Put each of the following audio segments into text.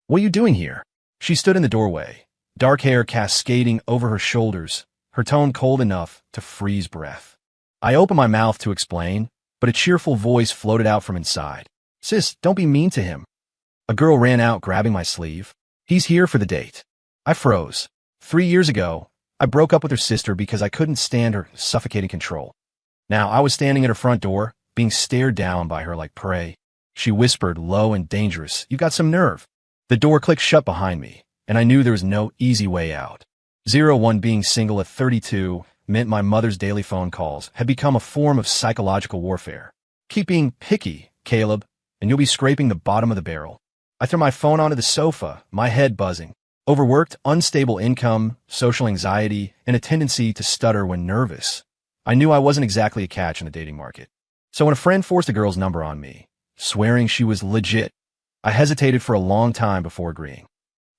What are you doing here? She stood in the doorway, dark hair cascading over her shoulders, her tone cold enough to freeze breath. I opened my mouth to explain, but a cheerful voice floated out from inside. Sis, don't be mean to him. A girl ran out, grabbing my sleeve. He's here for the date. I froze. 3 years ago, I broke up with her sister because I couldn't stand her suffocating control. Now I was standing at her front door, being stared down by her like prey. She whispered, low and dangerous, "You've got some nerve." The door clicked shut behind me, and I knew there was no easy way out. 01 being single at 32 meant my mother's daily phone calls had become a form of psychological warfare. Keep being picky, Caleb, and you'll be scraping the bottom of the barrel. I threw my phone onto the sofa, my head buzzing. Overworked, unstable income, social anxiety, and a tendency to stutter when nervous. I knew I wasn't exactly a catch in the dating market. So when a friend forced a girl's number on me, swearing she was legit, I hesitated for a long time before agreeing.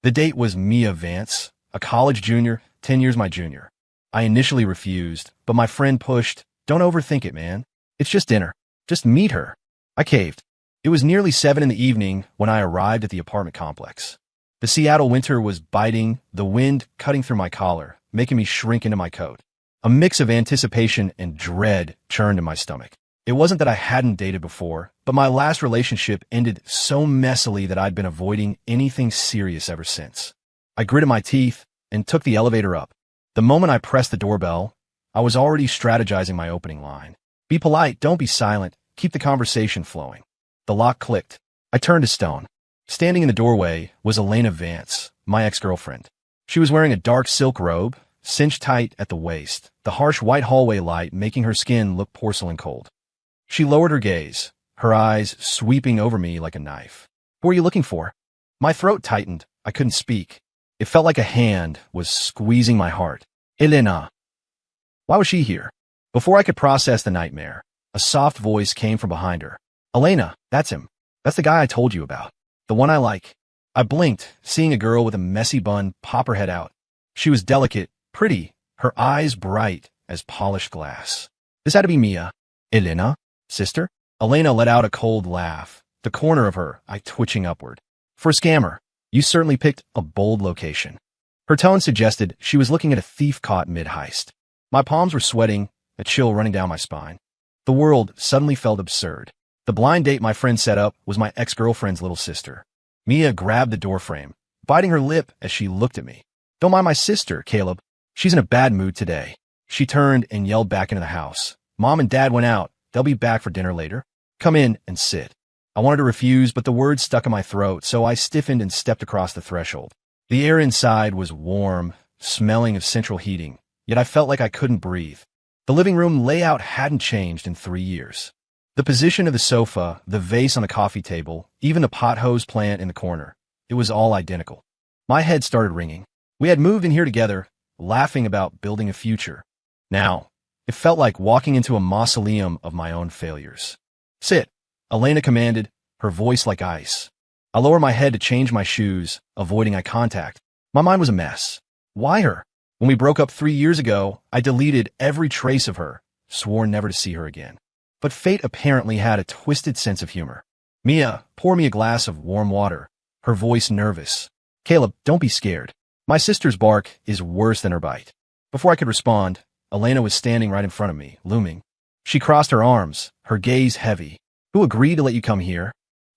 The date was Mia Vance, a college junior, 10 years my junior. I initially refused, but my friend pushed, "Don't overthink it, man. It's just dinner. Just meet her." I caved. It was nearly 7 in the evening when I arrived at the apartment complex. The Seattle winter was biting, the wind cutting through my collar, making me shrink into my coat. A mix of anticipation and dread churned in my stomach. It wasn't that I hadn't dated before, but my last relationship ended so messily that I'd been avoiding anything serious ever since. I gritted my teeth and took the elevator up. The moment I pressed the doorbell, I was already strategizing my opening line. Be polite, don't be silent, keep the conversation flowing. The lock clicked. I turned to stone. Standing in the doorway was Elena Vance, my ex-girlfriend. She was wearing a dark silk robe, cinched tight at the waist, the harsh white hallway light making her skin look porcelain cold. She lowered her gaze, her eyes sweeping over me like a knife. "Who are you looking for?" My throat tightened. I couldn't speak. It felt like a hand was squeezing my heart. Elena. Why was she here? Before I could process the nightmare, a soft voice came from behind her. "Elena, that's him. That's the guy I told you about. The one I like." I blinked, seeing a girl with a messy bun pop her head out. She was delicate, pretty, her eyes bright as polished glass. This had to be Mia. "Elena? Sister?" Elena let out a cold laugh, the corner of her eye twitching upward. "For a scammer, you certainly picked a bold location." Her tone suggested she was looking at a thief caught mid-heist. My palms were sweating, a chill running down my spine. The world suddenly felt absurd. The blind date my friend set up was my ex-girlfriend's little sister. Mia grabbed the doorframe, biting her lip as she looked at me. "Don't mind my sister, Caleb. She's in a bad mood today." She turned and yelled back into the house. "Mom and Dad went out. They'll be back for dinner later. Come in and sit." I wanted to refuse, but the words stuck in my throat, so I stiffened and stepped across the threshold. The air inside was warm, smelling of central heating, yet I felt like I couldn't breathe. The living room layout hadn't changed in 3 years. The position of the sofa, the vase on the coffee table, even the pot hose plant in the corner, it was all identical. My head started ringing. We had moved in here together, laughing about building a future. Now, it felt like walking into a mausoleum of my own failures. "Sit," Elena commanded, her voice like ice. I lowered my head to change my shoes, avoiding eye contact. My mind was a mess. Why her? When we broke up 3 years ago, I deleted every trace of her, swore never to see her again. But fate apparently had a twisted sense of humor. "Mia, pour me a glass of warm water," her voice nervous. "Caleb, don't be scared. My sister's bark is worse than her bite." Before I could respond, Elena was standing right in front of me, looming. She crossed her arms, her gaze heavy. "Who agreed to let you come here?"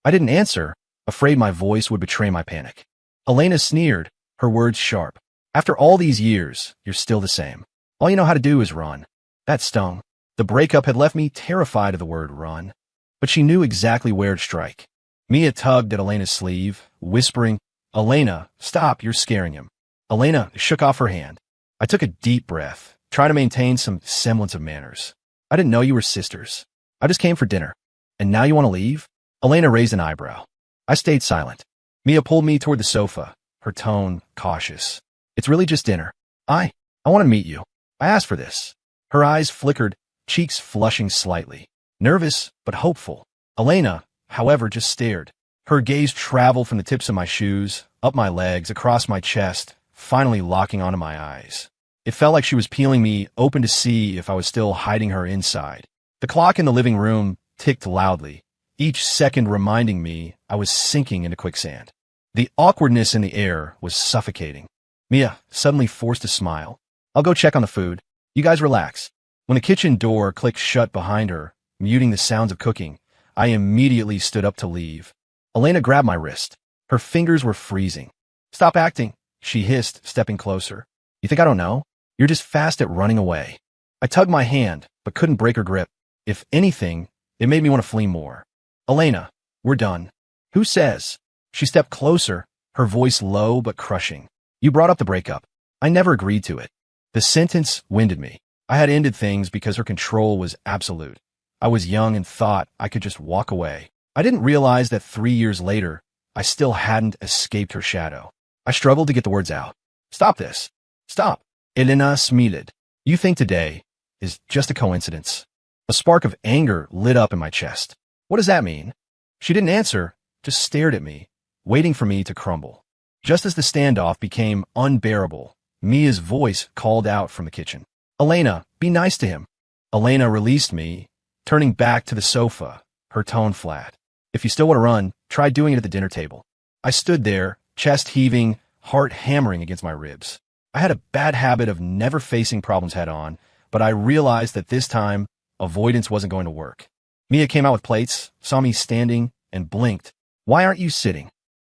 I didn't answer, afraid my voice would betray my panic. Elena sneered, her words sharp. "After all these years, you're still the same. All you know how to do is run." That stung. The breakup had left me terrified of the word run, but she knew exactly where to strike. Mia tugged at Elena's sleeve, whispering, "Elena, stop, you're scaring him." Elena shook off her hand. I took a deep breath, trying to maintain some semblance of manners. "I didn't know you were sisters. I just came for dinner. And now you want to leave?" Elena raised an eyebrow. I stayed silent. Mia pulled me toward the sofa, her tone cautious. "It's really just dinner. I want to meet you. I asked for this." Her eyes flickered, cheeks flushing slightly. Nervous, but hopeful. Elena, however, just stared. Her gaze traveled from the tips of my shoes, up my legs, across my chest, finally locking onto my eyes. It felt like she was peeling me open to see if I was still hiding her inside. The clock in the living room ticked loudly, each second reminding me I was sinking into quicksand. The awkwardness in the air was suffocating. Mia suddenly forced a smile. I'll go check on the food. You guys relax. When the kitchen door clicked shut behind her, muting the sounds of cooking, I immediately stood up to leave. Elena grabbed my wrist. Her fingers were freezing. Stop acting, she hissed, stepping closer. You think I don't know? You're just fast at running away. I tugged my hand, but couldn't break her grip. If anything, it made me want to flee more. Elena, we're done. Who says? She stepped closer, her voice low but crushing. You brought up the breakup. I never agreed to it. The sentence winded me. I had ended things because her control was absolute. I was young and thought I could just walk away. I didn't realize that 3 years later, I still hadn't escaped her shadow. I struggled to get the words out. Stop this. Stop. Elena smiled. You think today is just a coincidence. A spark of anger lit up in my chest. What does that mean? She didn't answer, just stared at me, waiting for me to crumble. Just as the standoff became unbearable, Mia's voice called out from the kitchen. Elena, be nice to him. Elena released me, turning back to the sofa, her tone flat. If you still want to run, try doing it at the dinner table. I stood there, chest heaving, heart hammering against my ribs. I had a bad habit of never facing problems head on, but I realized that this time, avoidance wasn't going to work. Mia came out with plates, saw me standing, and blinked. Why aren't you sitting?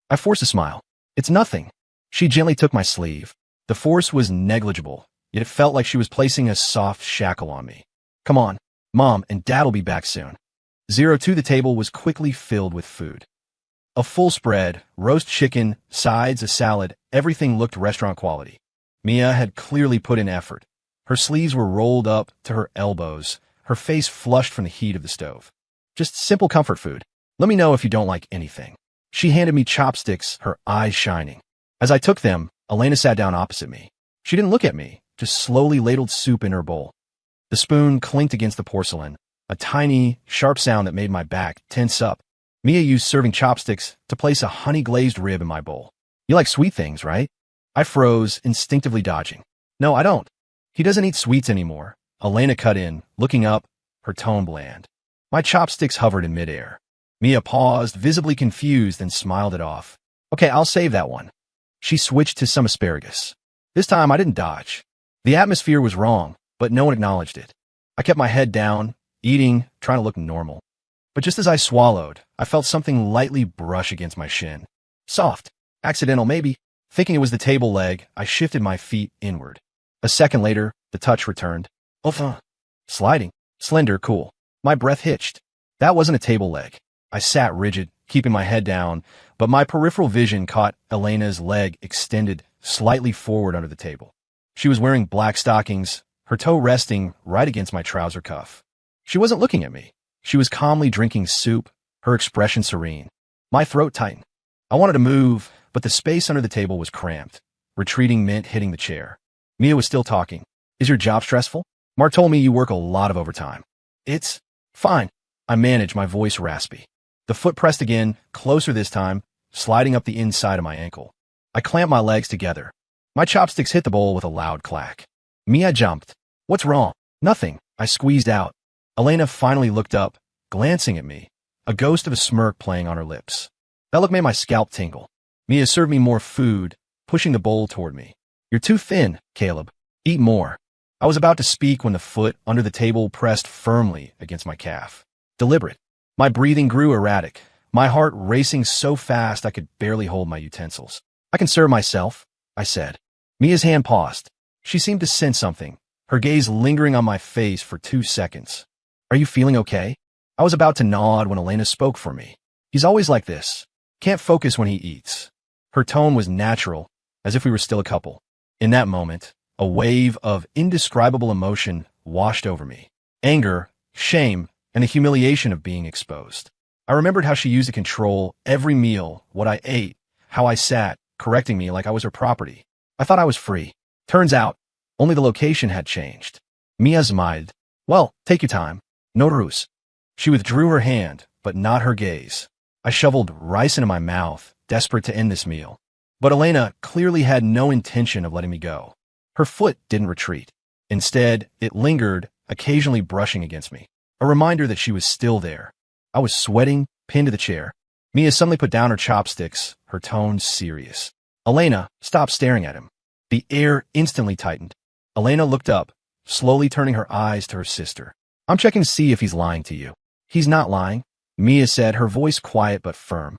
I forced a smile. It's nothing. She gently took my sleeve. The force was negligible, yet it felt like she was placing a soft shackle on me. Come on, Mom and Dad'll be back soon. 02 the table was quickly filled with food. A full spread, roast chicken, sides, a salad, everything looked restaurant quality. Mia had clearly put in effort. Her sleeves were rolled up to her elbows, her face flushed from the heat of the stove. Just simple comfort food. Let me know if you don't like anything. She handed me chopsticks, her eyes shining. As I took them, Elena sat down opposite me. She didn't look at me, just slowly ladled soup in her bowl. The spoon clinked against the porcelain, a tiny, sharp sound that made my back tense up. Mia used serving chopsticks to place a honey-glazed rib in my bowl. You like sweet things, right? I froze, instinctively dodging. No, I don't. He doesn't eat sweets anymore. Elena cut in, looking up, her tone bland. My chopsticks hovered in midair. Mia paused, visibly confused, and smiled it off. Okay, I'll save that one. She switched to some asparagus. This time, I didn't dodge. The atmosphere was wrong, but no one acknowledged it. I kept my head down, eating, trying to look normal. But just as I swallowed, I felt something lightly brush against my shin. Soft. Accidental, maybe. Thinking it was the table leg, I shifted my feet inward. A second later, the touch returned. Enfin. Sliding. Slender, cool. My breath hitched. That wasn't a table leg. I sat rigid, keeping my head down, but my peripheral vision caught Elena's leg extended slightly forward under the table. She was wearing black stockings, her toe resting right against my trouser cuff. She wasn't looking at me. She was calmly drinking soup, her expression serene. My throat tightened. I wanted to move, but the space under the table was cramped. Retreating meant hitting the chair. Mia was still talking. Is your job stressful? Mark told me you work a lot of overtime. It's fine. I managed, my voice raspy. The foot pressed again, closer this time, sliding up the inside of my ankle. I clamped my legs together. My chopsticks hit the bowl with a loud clack. Mia jumped. What's wrong? Nothing. I squeezed out. Elena finally looked up, glancing at me, a ghost of a smirk playing on her lips. That look made my scalp tingle. Mia served me more food, pushing the bowl toward me. You're too thin, Caleb. Eat more. I was about to speak when the foot under the table pressed firmly against my calf. Deliberate. My breathing grew erratic, my heart racing so fast I could barely hold my utensils. I can serve myself, I said. Mia's hand paused. She seemed to sense something, her gaze lingering on my face for 2 seconds. Are you feeling okay? I was about to nod when Elena spoke for me. He's always like this. Can't focus when he eats. Her tone was natural, as if we were still a couple. In that moment, a wave of indescribable emotion washed over me. Anger, shame, and the humiliation of being exposed. I remembered how she used to control every meal, what I ate, how I sat, correcting me like I was her property. I thought I was free. Turns out, only the location had changed. Mia smiled. Well, take your time. No ruse. She withdrew her hand, but not her gaze. I shoveled rice into my mouth, desperate to end this meal. But Elena clearly had no intention of letting me go. Her foot didn't retreat. Instead, it lingered, occasionally brushing against me. A reminder that she was still there. I was sweating, pinned to the chair. Mia suddenly put down her chopsticks, her tone serious. Elena, stop staring at him. The air instantly tightened. Elena looked up, slowly turning her eyes to her sister. I'm checking to see if he's lying to you. He's not lying, Mia said, her voice quiet but firm.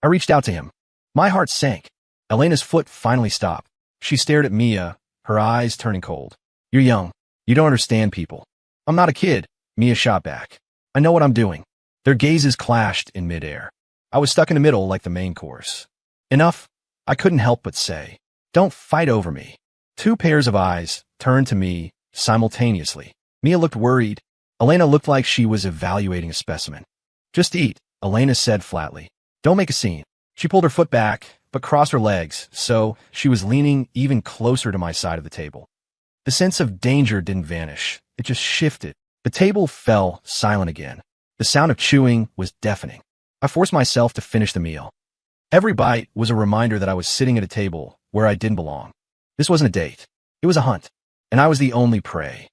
I reached out to him. My heart sank. Elena's foot finally stopped. She stared at Mia, her eyes turning cold. You're young. You don't understand people. I'm not a kid, Mia shot back. I know what I'm doing. Their gazes clashed in midair. I was stuck in the middle like the main course. Enough, I couldn't help but say. Don't fight over me. Two pairs of eyes turned to me simultaneously. Mia looked worried. Elena looked like she was evaluating a specimen. Just eat, Elena said flatly. Don't make a scene. She pulled her foot back, but crossed her legs, so she was leaning even closer to my side of the table. The sense of danger didn't vanish. It just shifted. The table fell silent again. The sound of chewing was deafening. I forced myself to finish the meal. Every bite was a reminder that I was sitting at a table where I didn't belong. This wasn't a date. It was a hunt, and I was the only prey.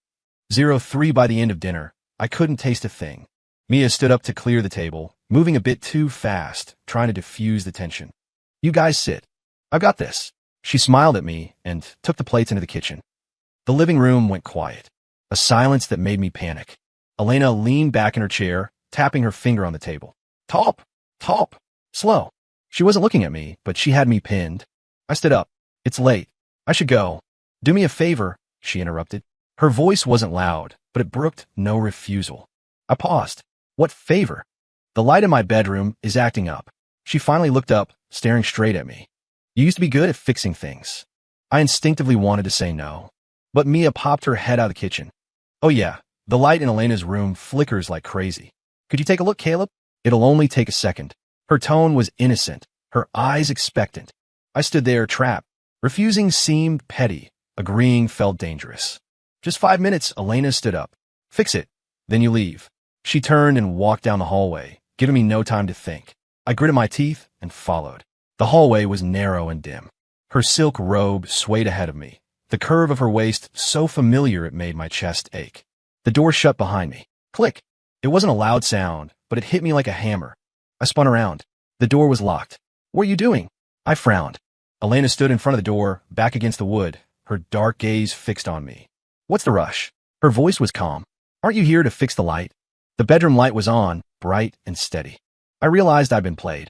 03 by the end of dinner, I couldn't taste a thing. Mia stood up to clear the table, moving a bit too fast, trying to diffuse the tension. You guys sit. I've got this. She smiled at me and took the plates into the kitchen. The living room went quiet, a silence that made me panic. Elena leaned back in her chair, tapping her finger on the table. Top, top, slow. She wasn't looking at me, but she had me pinned. I stood up. It's late. I should go. Do me a favor, she interrupted. Her voice wasn't loud, but it brooked no refusal. I paused. What favor? The light in my bedroom is acting up. She finally looked up, staring straight at me. You used to be good at fixing things. I instinctively wanted to say no, but Mia popped her head out of the kitchen. Oh yeah, the light in Elena's room flickers like crazy. Could you take a look, Caleb? It'll only take a second. Her tone was innocent, her eyes expectant. I stood there, trapped. Refusing seemed petty. Agreeing felt dangerous. Just 5 minutes, Elena stood up. Fix it. Then you leave. She turned and walked down the hallway, giving me no time to think. I gritted my teeth and followed. The hallway was narrow and dim. Her silk robe swayed ahead of me, the curve of her waist so familiar it made my chest ache. The door shut behind me. Click. It wasn't a loud sound, but it hit me like a hammer. I spun around. The door was locked. What are you doing? I frowned. Elena stood in front of the door, back against the wood, her dark gaze fixed on me. What's the rush? Her voice was calm. Aren't you here to fix the light? The bedroom light was on, bright and steady. I realized I'd been played.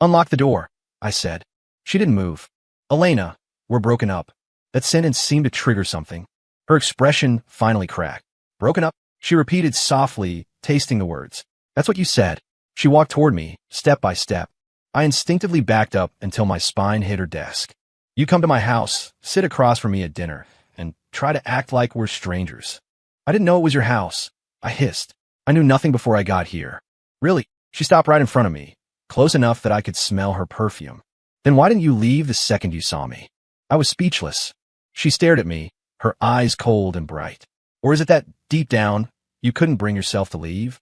Unlock the door, I said. She didn't move. Elena, we're broken up. That sentence seemed to trigger something. Her expression finally cracked. Broken up? She repeated softly, tasting the words. That's what you said. She walked toward me, step by step. I instinctively backed up until my spine hit her desk. You come to my house, sit across from me at dinner, and try to act like we're strangers. I didn't know it was your house. I hissed. I knew nothing before I got here. Really? She stopped right in front of me, close enough that I could smell her perfume. Then why didn't you leave the second you saw me? I was speechless. She stared at me, her eyes cold and bright. Or is it that, deep down, you couldn't bring yourself to leave?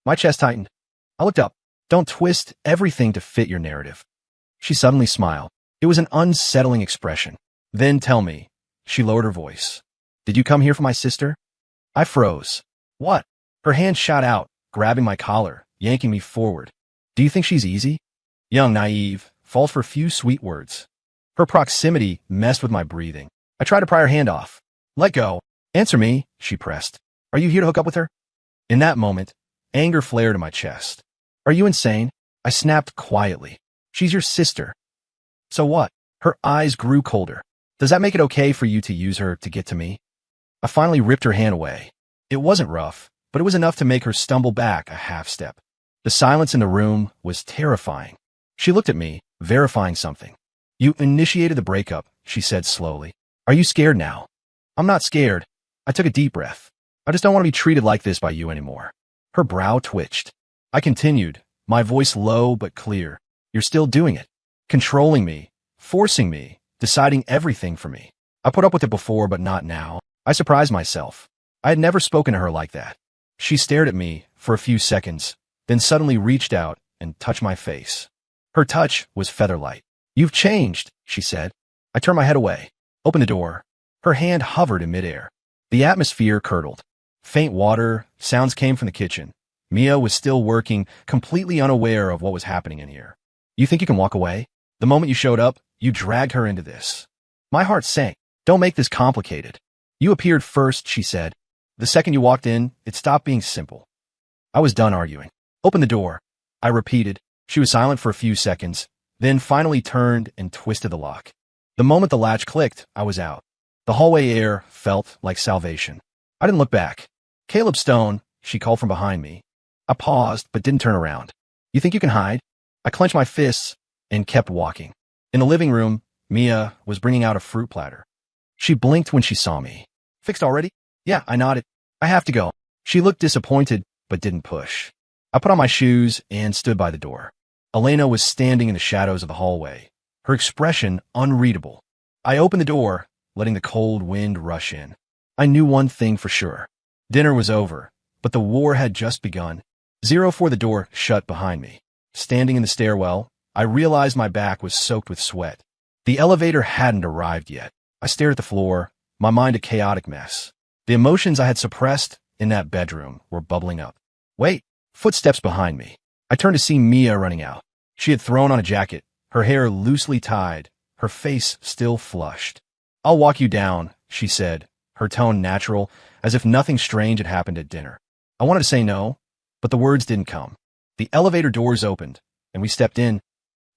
My chest tightened. I looked up. Don't twist everything to fit your narrative. She suddenly smiled. It was an unsettling expression. Then tell me. She lowered her voice. Did you come here for my sister? I froze. What? Her hand shot out, grabbing my collar, yanking me forward. Do you think she's easy? Young, naive, falls for few sweet words. Her proximity messed with my breathing. I tried to pry her hand off. Let go. Answer me, she pressed. Are you here to hook up with her? In that moment, anger flared in my chest. Are you insane? I snapped quietly. She's your sister. So what? Her eyes grew colder. Does that make it okay for you to use her to get to me? I finally ripped her hand away. It wasn't rough, but it was enough to make her stumble back a half step. The silence in the room was terrifying. She looked at me, verifying something. You initiated the breakup, she said slowly. Are you scared now? I'm not scared. I took a deep breath. I just don't want to be treated like this by you anymore. Her brow twitched. I continued, my voice low but clear. You're still doing it. Controlling me, forcing me, deciding everything for me. I put up with it before, but not now. I surprised myself. I had never spoken to her like that. She stared at me for a few seconds, then suddenly reached out and touched my face. Her touch was feather-light. You've changed, she said. I turned my head away, opened the door. Her hand hovered in midair. The atmosphere curdled. Faint water, sounds came from the kitchen. Mia was still working, completely unaware of what was happening in here. You think you can walk away? The moment you showed up, you dragged her into this. My heart sank. Don't make this complicated. You appeared first, she said. The second you walked in, it stopped being simple. I was done arguing. Open the door, I repeated. She was silent for a few seconds, then finally turned and twisted the lock. The moment the latch clicked, I was out. The hallway air felt like salvation. I didn't look back. Caleb Stone, she called from behind me. I paused, but didn't turn around. You think you can hide? I clenched my fists and kept walking. In the living room, Mia was bringing out a fruit platter. She blinked when she saw me. Fixed already? Yeah, I nodded. I have to go. She looked disappointed, but didn't push. I put on my shoes and stood by the door. Elena was standing in the shadows of the hallway, her expression unreadable. I opened the door, letting the cold wind rush in. I knew one thing for sure. Dinner was over, but the war had just begun. 04 the door shut behind me. Standing in the stairwell, I realized my back was soaked with sweat. The elevator hadn't arrived yet. I stared at the floor, my mind a chaotic mess. The emotions I had suppressed in that bedroom were bubbling up. Wait, footsteps behind me. I turned to see Mia running out. She had thrown on a jacket, her hair loosely tied, her face still flushed. I'll walk you down, she said, her tone natural, as if nothing strange had happened at dinner. I wanted to say no, but the words didn't come. The elevator doors opened, and we stepped in.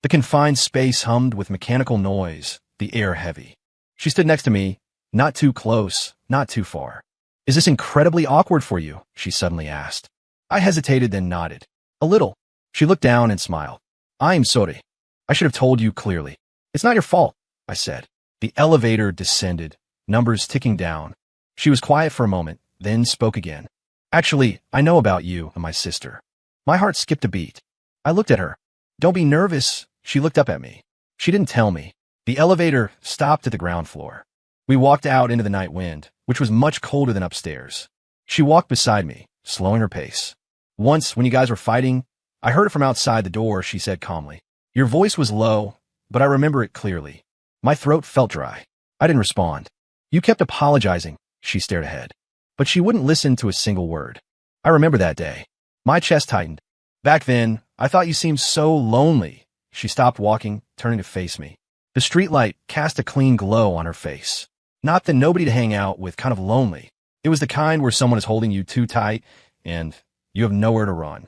The confined space hummed with mechanical noise, the air heavy. She stood next to me, not too close, not too far. Is this incredibly awkward for you? She suddenly asked. I hesitated, then nodded. A little. She looked down and smiled. I'm sorry. I should have told you clearly. It's not your fault, I said. The elevator descended, numbers ticking down. She was quiet for a moment, then spoke again. Actually, I know about you and my sister. My heart skipped a beat. I looked at her. Don't be nervous. She looked up at me. She didn't tell me. The elevator stopped at the ground floor. We walked out into the night wind, which was much colder than upstairs. She walked beside me, slowing her pace. Once, when you guys were fighting, I heard it from outside the door, she said calmly. Your voice was low, but I remember it clearly. My throat felt dry. I didn't respond. You kept apologizing, she stared ahead. But she wouldn't listen to a single word. I remember that day. My chest tightened. Back then, I thought you seemed so lonely. She stopped walking, turning to face me. The streetlight cast a clean glow on her face. Not the nobody to hang out with kind of lonely. It was the kind where someone is holding you too tight and you have nowhere to run.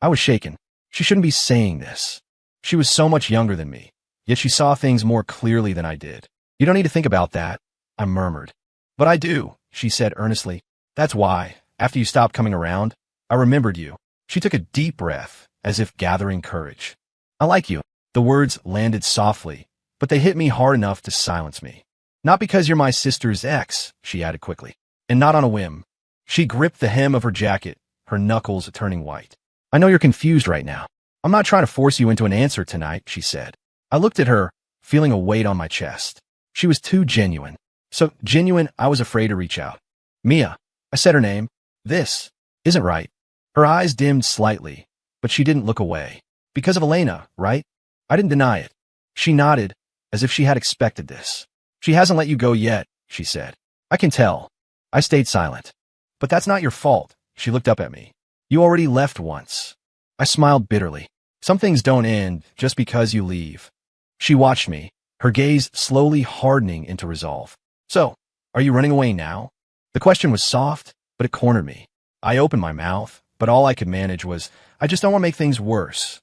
I was shaken. She shouldn't be saying this. She was so much younger than me, yet she saw things more clearly than I did. You don't need to think about that, I murmured. But I do, she said earnestly. That's why, after you stopped coming around, I remembered you. She took a deep breath, as if gathering courage. I like you. The words landed softly, but they hit me hard enough to silence me. Not because you're my sister's ex, she added quickly, and not on a whim. She gripped the hem of her jacket, her knuckles turning white. I know you're confused right now. I'm not trying to force you into an answer tonight, she said. I looked at her, feeling a weight on my chest. She was too genuine. So genuine, I was afraid to reach out. Mia, I said her name. This isn't right. Her eyes dimmed slightly, but she didn't look away. Because of Elena, right? I didn't deny it. She nodded, as if she had expected this. She hasn't let you go yet, she said. I can tell. I stayed silent. But that's not your fault. She looked up at me. You already left once. I smiled bitterly. Some things don't end just because you leave. She watched me, her gaze slowly hardening into resolve. So, are you running away now? The question was soft, but it cornered me. I opened my mouth, but all I could manage was, I just don't want to make things worse.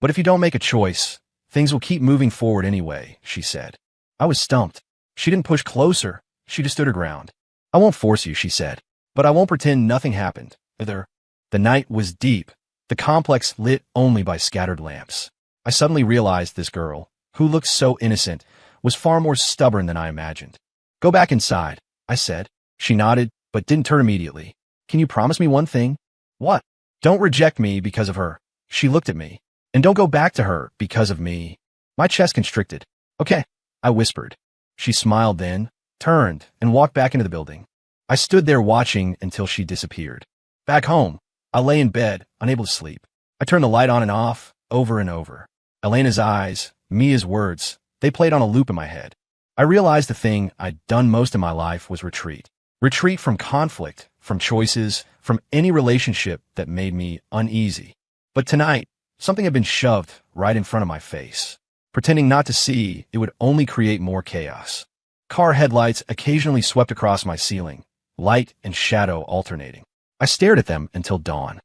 But if you don't make a choice, things will keep moving forward anyway, she said. I was stumped. She didn't push closer. She just stood her ground. I won't force you, she said, but I won't pretend nothing happened, either. The night was deep, the complex lit only by scattered lamps. I suddenly realized this girl, who looked so innocent, was far more stubborn than I imagined. Go back inside, I said. She nodded, but didn't turn immediately. Can you promise me one thing? What? Don't reject me because of her. She looked at me. And don't go back to her because of me. My chest constricted. Okay, I whispered. She smiled then, turned, and walked back into the building. I stood there watching until she disappeared. Back home, I lay in bed, unable to sleep. I turned the light on and off, over and over. Elena's eyes, Mia's words, they played on a loop in my head. I realized the thing I'd done most in my life was retreat. Retreat from conflict, from choices, from any relationship that made me uneasy. But tonight, something had been shoved right in front of my face. Pretending not to see, it would only create more chaos. Car headlights occasionally swept across my ceiling, light and shadow alternating. I stared at them until dawn.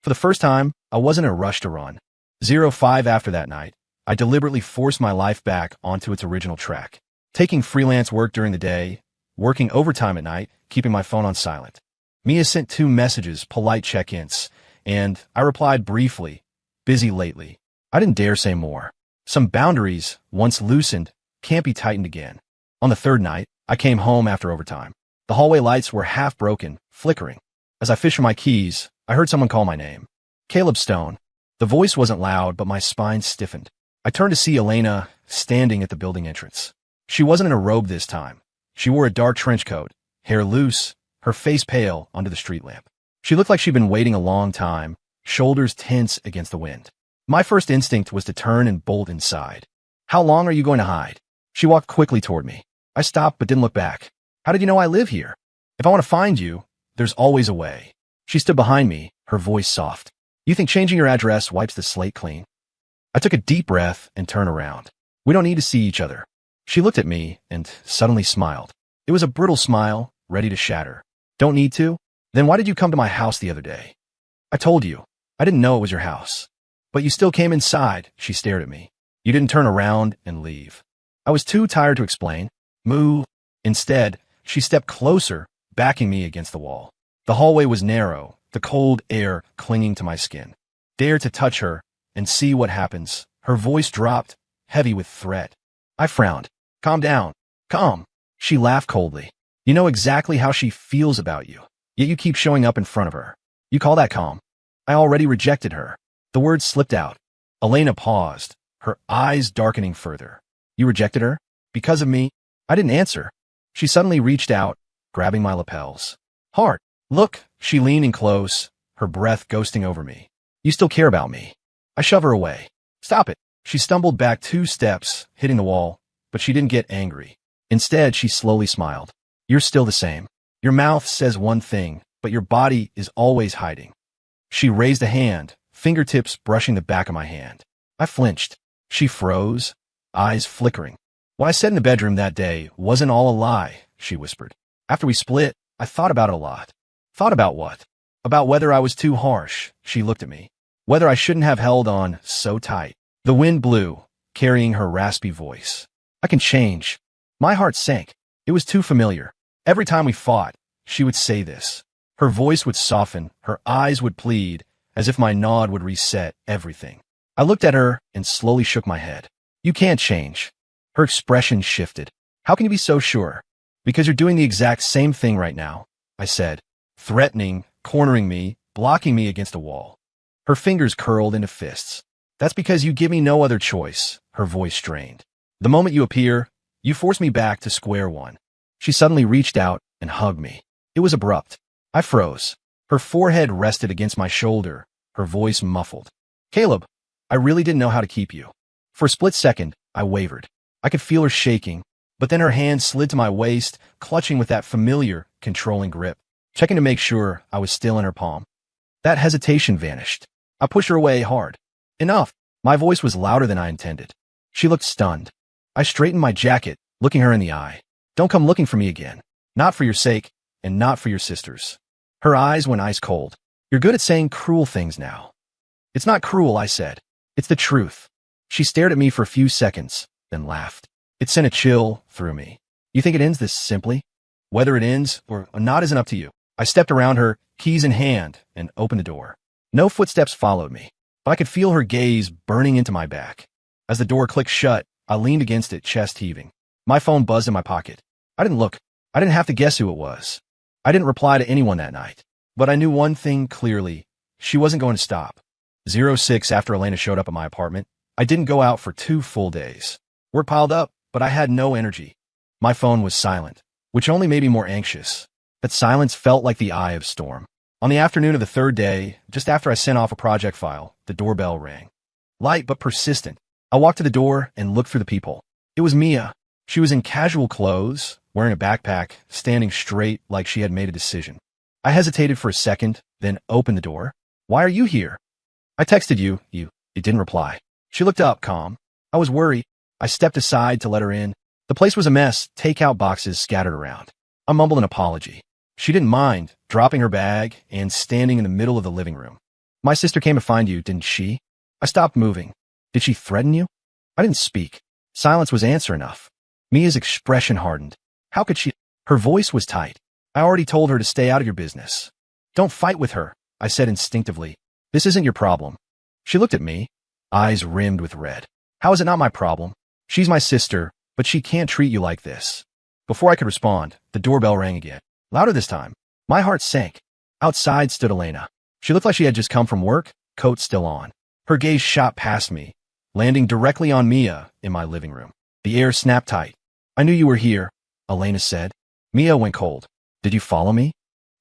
For the first time, I wasn't in a rush to run. 05 after that night, I deliberately forced my life back onto its original track. Taking freelance work during the day, working overtime at night, keeping my phone on silent. Mia sent 2 messages, polite check-ins, and I replied briefly, busy lately. I didn't dare say more. Some boundaries, once loosened, can't be tightened again. On the 3rd night, I came home after overtime. The hallway lights were half broken, flickering. As I fished for my keys, I heard someone call my name. Caleb Stone. The voice wasn't loud, but my spine stiffened. I turned to see Elena standing at the building entrance. She wasn't in a robe this time. She wore a dark trench coat, hair loose, her face pale under the street lamp. She looked like she'd been waiting a long time, shoulders tense against the wind. My first instinct was to turn and bolt inside. How long are you going to hide? She walked quickly toward me. I stopped but didn't look back. How did you know I live here? If I want to find you, there's always a way. She stood behind me, her voice soft. You think changing your address wipes the slate clean? I took a deep breath and turned around. We don't need to see each other. She looked at me and suddenly smiled. It was a brittle smile, ready to shatter. Don't need to? Then why did you come to my house the other day? I told you. I didn't know it was your house. But you still came inside, she stared at me. You didn't turn around and leave. I was too tired to explain. Moo. Instead, she stepped closer, backing me against the wall. The hallway was narrow, the cold air clinging to my skin. Dare to touch her and see what happens. Her voice dropped, heavy with threat. I frowned. Calm down. Calm. She laughed coldly. You know exactly how she feels about you, yet you keep showing up in front of her. You call that calm? I already rejected her. The words slipped out. Elena paused, her eyes darkening further. You rejected her? Because of me? I didn't answer. She suddenly reached out, grabbing my lapels. Hard. Look, she leaned in close, her breath ghosting over me. You still care about me. I shove her away. Stop it. She stumbled back 2 steps, hitting the wall, but she didn't get angry. Instead, she slowly smiled. You're still the same. Your mouth says one thing, but your body is always hiding. She raised a hand, fingertips brushing the back of my hand. I flinched. She froze, eyes flickering. What I said in the bedroom that day wasn't all a lie, she whispered. After we split, I thought about it a lot. Thought about what? About whether I was too harsh, she looked at me. Whether I shouldn't have held on so tight. The wind blew, carrying her raspy voice. I can change. My heart sank. It was too familiar. Every time we fought, she would say this. Her voice would soften, her eyes would plead, as if my nod would reset everything. I looked at her and slowly shook my head. You can't change. Her expression shifted. How can you be so sure? Because you're doing the exact same thing right now, I said, threatening, cornering me, blocking me against a wall. Her fingers curled into fists. That's because you give me no other choice, her voice strained. The moment you appear, you force me back to square one. She suddenly reached out and hugged me. It was abrupt. I froze. Her forehead rested against my shoulder, her voice muffled. Caleb, I really didn't know how to keep you. For a split second, I wavered. I could feel her shaking, but then her hand slid to my waist, clutching with that familiar, controlling grip, checking to make sure I was still in her palm. That hesitation vanished. I pushed her away hard. Enough. My voice was louder than I intended. She looked stunned. I straightened my jacket, looking her in the eye. Don't come looking for me again. Not for your sake, and not for your sister's. Her eyes went ice cold. You're good at saying cruel things now. It's not cruel, I said. It's the truth. She stared at me for a few seconds, then laughed. It sent a chill through me. You think it ends this simply? Whether it ends or not isn't up to you. I stepped around her, keys in hand, and opened the door. No footsteps followed me, but I could feel her gaze burning into my back. As the door clicked shut, I leaned against it, chest heaving. My phone buzzed in my pocket. I didn't look. I didn't have to guess who it was. I didn't reply to anyone that night. But I knew one thing clearly. She wasn't going to stop. 06 after Elena showed up at my apartment, I didn't go out for 2 full days. Work piled up, but I had no energy. My phone was silent, which only made me more anxious. That silence felt like the eye of storm. On the afternoon of the 3rd day, just after I sent off a project file, the doorbell rang. Light but persistent. I walked to the door and looked through the peephole. It was Mia. She was in casual clothes, wearing a backpack, standing straight like she had made a decision. I hesitated for a second, then opened the door. Why are you here? I texted you. It didn't reply. She looked up, calm. I was worried. I stepped aside to let her in. The place was a mess, takeout boxes scattered around. I mumbled an apology. She didn't mind, dropping her bag and standing in the middle of the living room. My sister came to find you, didn't she? I stopped moving. Did she threaten you? I didn't speak. Silence was answer enough. Mia's expression hardened. How could she? Her voice was tight. I already told her to stay out of your business. Don't fight with her, I said instinctively. This isn't your problem. She looked at me, eyes rimmed with red. How is it not my problem? She's my sister, but she can't treat you like this. Before I could respond, the doorbell rang again. Louder this time. My heart sank. Outside stood Elena. She looked like she had just come from work, coat still on. Her gaze shot past me, landing directly on Mia in my living room. The air snapped tight. I knew you were here, Elena said. Mia went cold. Did you follow me?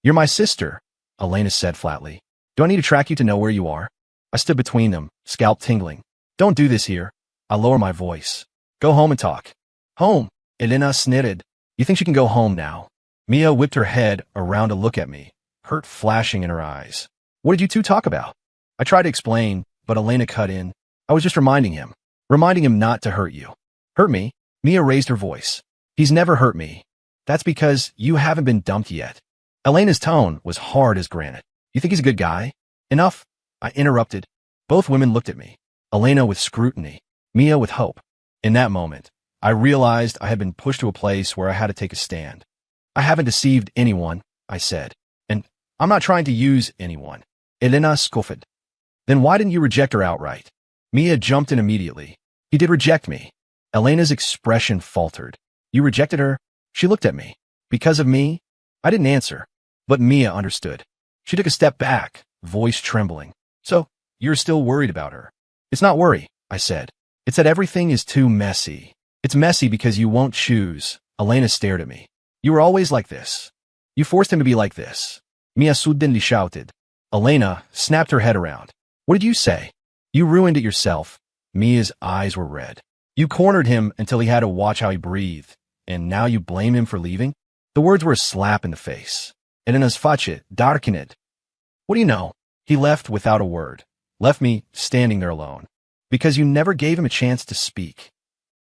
You're my sister, Elena said flatly. Do I need to track you to know where you are? I stood between them, scalp tingling. Don't do this here. I lower my voice. Go home and talk. Home, Elena snitted. You think she can go home now? Mia whipped her head around to look at me, hurt flashing in her eyes. What did you two talk about? I tried to explain, but Elena cut in. I was just reminding him not to hurt you. Hurt me? Mia raised her voice. He's never hurt me. That's because you haven't been dumped yet. Elena's tone was hard as granite. You think he's a good guy? Enough, I interrupted. Both women looked at me. Elena with scrutiny, Mia with hope. In that moment, I realized I had been pushed to a place where I had to take a stand. I haven't deceived anyone, I said. And I'm not trying to use anyone. Elena scoffed. Then why didn't you reject her outright? Mia jumped in immediately. He did reject me. Elena's expression faltered. You rejected her? She looked at me. Because of me? I didn't answer. But Mia understood. She took a step back, voice trembling. So, you're still worried about her? It's not worry, I said. It's that everything is too messy. It's messy because you won't choose. Elena stared at me. You were always like this. You forced him to be like this. Mia suddenly shouted. Elena snapped her head around. What did you say? You ruined it yourself. Mia's eyes were red. You cornered him until he had to watch how he breathed, and now you blame him for leaving? The words were a slap in the face. Elena's face darkened. What do you know? He left without a word. Left me standing there alone. Because you never gave him a chance to speak.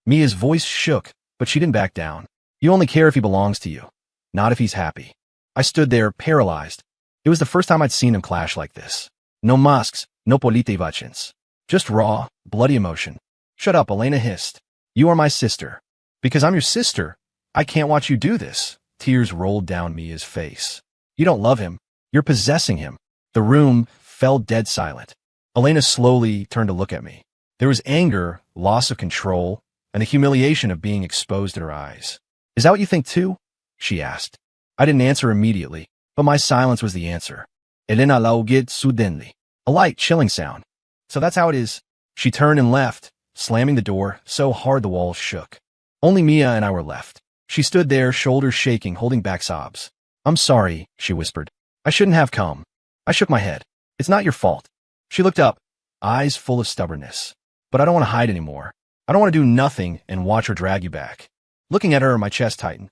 Mia's voice shook, but she didn't back down. You only care if he belongs to you, not if he's happy. I stood there, paralyzed. It was the first time I'd seen him clash like this. No masks, no politevachins. Just raw, bloody emotion. Shut up, Elena hissed. You are my sister. Because I'm your sister, I can't watch you do this. Tears rolled down Mia's face. You don't love him. You're possessing him. The room fell dead silent. Elena slowly turned to look at me. There was anger, loss of control, and the humiliation of being exposed in her eyes. Is that what you think too? She asked. I didn't answer immediately, but my silence was the answer. Elena laughed suddenly. A light, chilling sound. So that's how it is. She turned and left, slamming the door so hard the walls shook. Only Mia and I were left. She stood there, shoulders shaking, holding back sobs. I'm sorry, she whispered. I shouldn't have come. I shook my head. It's not your fault. She looked up, eyes full of stubbornness. But I don't want to hide anymore. I don't want to do nothing and watch her drag you back. Looking at her, my chest tightened.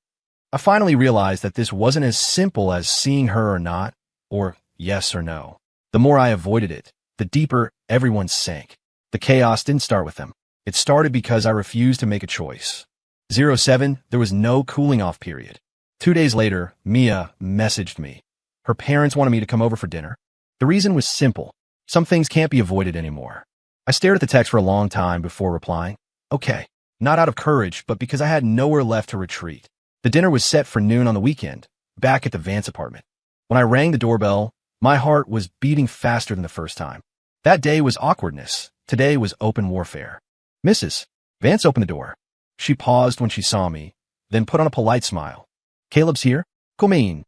I finally realized that this wasn't as simple as seeing her or not, or yes or no. The more I avoided it, the deeper everyone sank. The chaos didn't start with them. It started because I refused to make a choice. 07, there was no cooling off period. 2 days later, Mia messaged me. Her parents wanted me to come over for dinner. The reason was simple. Some things can't be avoided anymore. I stared at the text for a long time before replying. Okay, not out of courage, but because I had nowhere left to retreat. The dinner was set for noon on the weekend, back at the Vance apartment. When I rang the doorbell, my heart was beating faster than the first time. That day was awkwardness. Today was open warfare. Mrs. Vance opened the door. She paused when she saw me, then put on a polite smile. Caleb's here? Come in.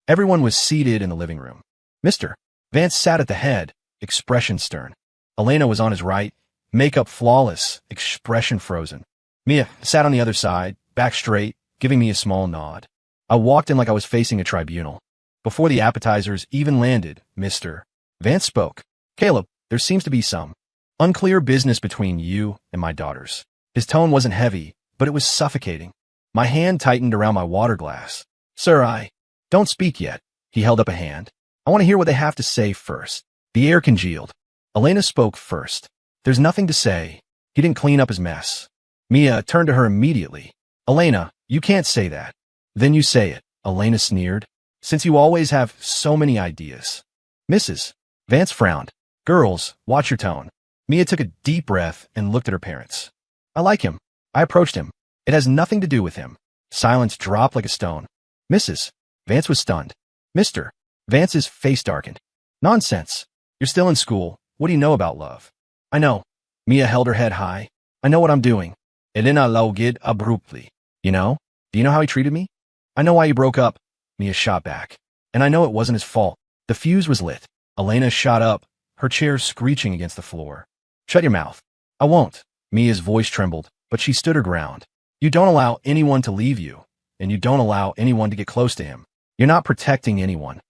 Everyone was seated in the living room. Mr. Vance sat at the head, expression stern. Elena was on his right, makeup flawless, expression frozen. Mia sat on the other side, back straight, giving me a small nod. I walked in like I was facing a tribunal. Before the appetizers even landed, Mr. Vance spoke. Caleb, there seems to be some unclear business between you and my daughters. His tone wasn't heavy, but it was suffocating. My hand tightened around my water glass. Sir, don't speak yet. He held up a hand. I want to hear what they have to say first. The air congealed. Elena spoke first. There's nothing to say. He didn't clean up his mess. Mia turned to her immediately. Elena, you can't say that. Then you say it, Elena sneered. Since you always have so many ideas. Mrs. Vance frowned. Girls, watch your tone. Mia took a deep breath and looked at her parents. I like him. I approached him. It has nothing to do with him. Silence dropped like a stone. Mrs. Vance was stunned. Mr. Vance's face darkened. Nonsense. You're still in school. What do you know about love? I know. Mia held her head high. I know what I'm doing. Elena laughed abruptly. You know? Do you know how he treated me? I know why you broke up. Mia shot back. And I know it wasn't his fault. The fuse was lit. Elena shot up, her chair screeching against the floor. Shut your mouth. I won't. Mia's voice trembled, but she stood her ground. You don't allow anyone to leave you, and you don't allow anyone to get close to him. You're not protecting anyone.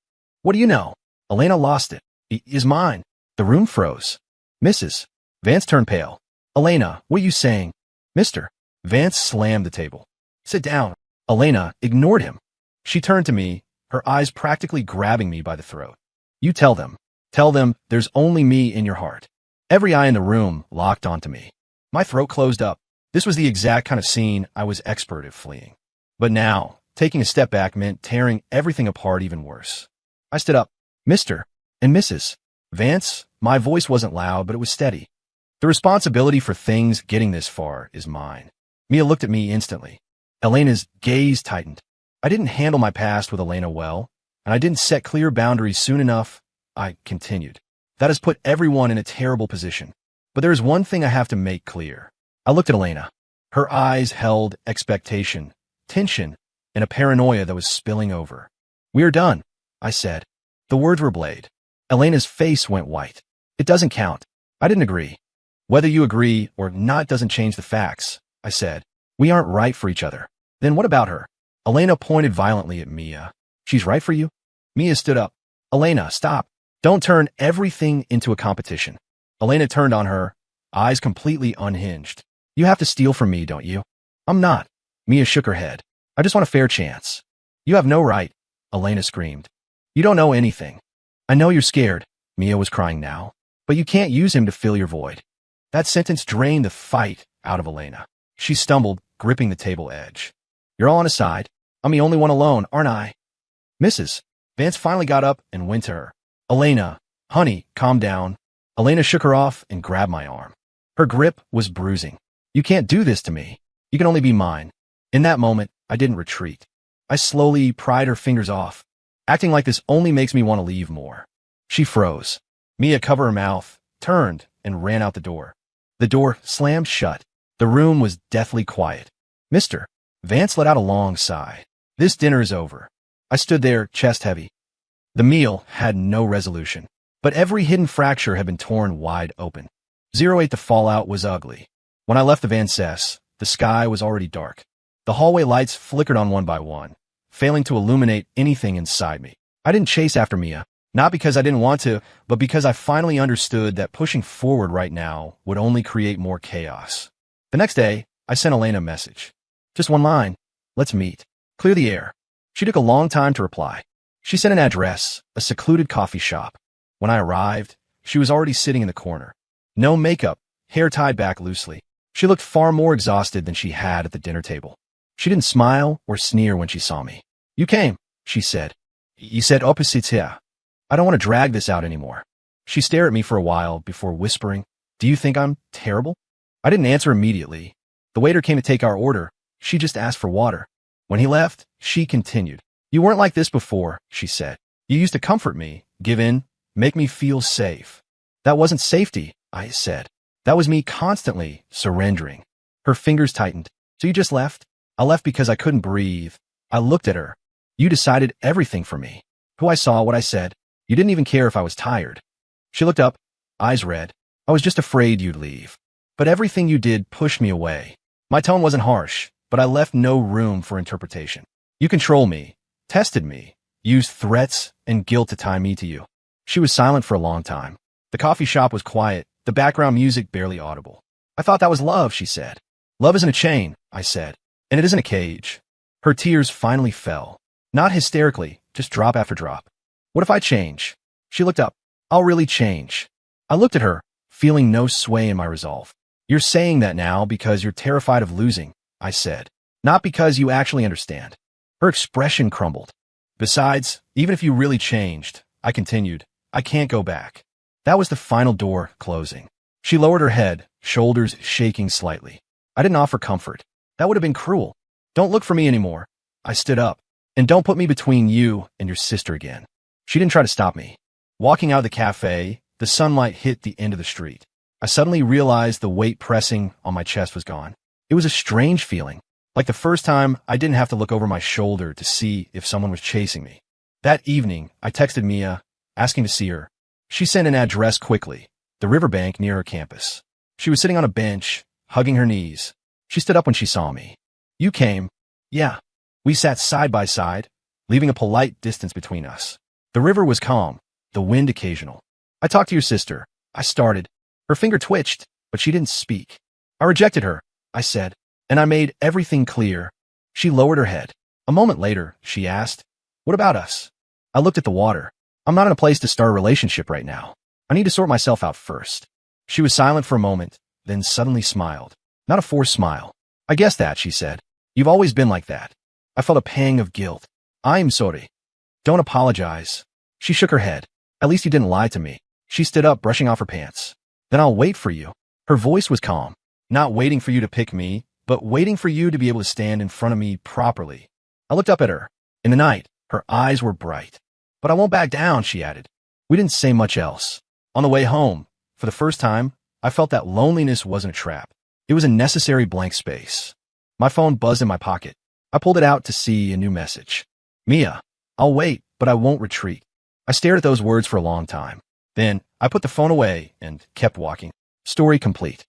What do you know? Elena lost it. He is mine. The room froze. Mrs. Vance turned pale. Elena, what are you saying? Mr. Vance slammed the table. Sit down. Elena ignored him. She turned to me, her eyes practically grabbing me by the throat. You tell them. Tell them there's only me in your heart. Every eye in the room locked onto me. My throat closed up. This was the exact kind of scene I was expert at fleeing. But now, taking a step back meant tearing everything apart even worse. I stood up. Mr. and Mrs. Vance, my voice wasn't loud, but it was steady. The responsibility for things getting this far is mine. Mia looked at me instantly. Elena's gaze tightened. I didn't handle my past with Elena well, and I didn't set clear boundaries soon enough. I continued. That has put everyone in a terrible position. But there is one thing I have to make clear. I looked at Elena. Her eyes held expectation, tension, and a paranoia that was spilling over. We are done, I said. The words were blade. Elena's face went white. It doesn't count. I didn't agree. Whether you agree or not doesn't change the facts, I said. We aren't right for each other. Then what about her? Elena pointed violently at Mia. She's right for you? Mia stood up. Elena, stop. Don't turn everything into a competition. Elena turned on her, eyes completely unhinged. You have to steal from me, don't you? I'm not. Mia shook her head. I just want a fair chance. You have no right, Elena screamed. You don't know anything. I know you're scared, Mia was crying now, but you can't use him to fill your void. That sentence drained the fight out of Elena. She stumbled, gripping the table edge. You're all on his side. I'm the only one alone, aren't I? Mrs. Vance finally got up and went to her. Elena, honey, calm down. Elena shook her off and grabbed my arm. Her grip was bruising. You can't do this to me. You can only be mine. In that moment, I didn't retreat. I slowly pried her fingers off. Acting like this only makes me want to leave more. She froze. Mia covered her mouth, turned, and ran out the door. The door slammed shut. The room was deathly quiet. Mr. Vance let out a long sigh. This dinner is over. I stood there, chest heavy. The meal had no resolution, but every hidden fracture had been torn wide open. 08 The fallout was ugly. When I left the Van Cess, the sky was already dark. The hallway lights flickered on one by one, failing to illuminate anything inside me. I didn't chase after Mia, not because I didn't want to, but because I finally understood that pushing forward right now would only create more chaos. The next day, I sent Elena a message. Just one line. Let's meet. Clear the air. She took a long time to reply. She sent an address, a secluded coffee shop. When I arrived, she was already sitting in the corner. No makeup, hair tied back loosely. She looked far more exhausted than she had at the dinner table. She didn't smile or sneer when she saw me. You came, she said. You said opposites here. I don't want to drag this out anymore. She stared at me for a while before whispering, do you think I'm terrible? I didn't answer immediately. The waiter came to take our order. She just asked for water. When he left, she continued. You weren't like this before, she said. You used to comfort me, give in, make me feel safe. That wasn't safety, I said. That was me constantly surrendering. Her fingers tightened. So you just left? I left because I couldn't breathe. I looked at her. You decided everything for me. Who I saw, what I said. You didn't even care if I was tired. She looked up, eyes red. I was just afraid you'd leave. But everything you did pushed me away. My tone wasn't harsh, but I left no room for interpretation. You controlled me, tested me, used threats and guilt to tie me to you. She was silent for a long time. The coffee shop was quiet, the background music barely audible. I thought that was love, she said. Love isn't a chain, I said, and it isn't a cage. Her tears finally fell. Not hysterically, just drop after drop. What if I change? She looked up. I'll really change. I looked at her, feeling no sway in my resolve. You're saying that now because you're terrified of losing, I said. Not because you actually understand. Her expression crumbled. Besides, even if you really changed, I continued, I can't go back. That was the final door closing. She lowered her head, shoulders shaking slightly. I didn't offer comfort. That would have been cruel. Don't look for me anymore. I stood up. And don't put me between you and your sister again. She didn't try to stop me. Walking out of the cafe, the sunlight hit the end of the street. I suddenly realized the weight pressing on my chest was gone. It was a strange feeling, like the first time I didn't have to look over my shoulder to see if someone was chasing me. That evening, I texted Mia, asking to see her. She sent an address quickly, the riverbank near her campus. She was sitting on a bench, hugging her knees. She stood up when she saw me. You came. Yeah. We sat side by side, leaving a polite distance between us. The river was calm, the wind occasional. I talked to your sister. I started. Her finger twitched, but she didn't speak. I rejected her, I said, and I made everything clear. She lowered her head. A moment later, she asked, what about us? I looked at the water. I'm not in a place to start a relationship right now. I need to sort myself out first. She was silent for a moment, then suddenly smiled. Not a forced smile. I guess that, she said. You've always been like that. I felt a pang of guilt. I'm sorry. Don't apologize. She shook her head. At least you didn't lie to me. She stood up, brushing off her pants. Then I'll wait for you. Her voice was calm. Not waiting for you to pick me, but waiting for you to be able to stand in front of me properly. I looked up at her. In the night, her eyes were bright. But I won't back down, she added. We didn't say much else. On the way home, for the first time, I felt that loneliness wasn't a trap. It was a necessary blank space. My phone buzzed in my pocket. I pulled it out to see a new message. Mia, I'll wait, but I won't retreat. I stared at those words for a long time. Then, I put the phone away and kept walking. Story complete.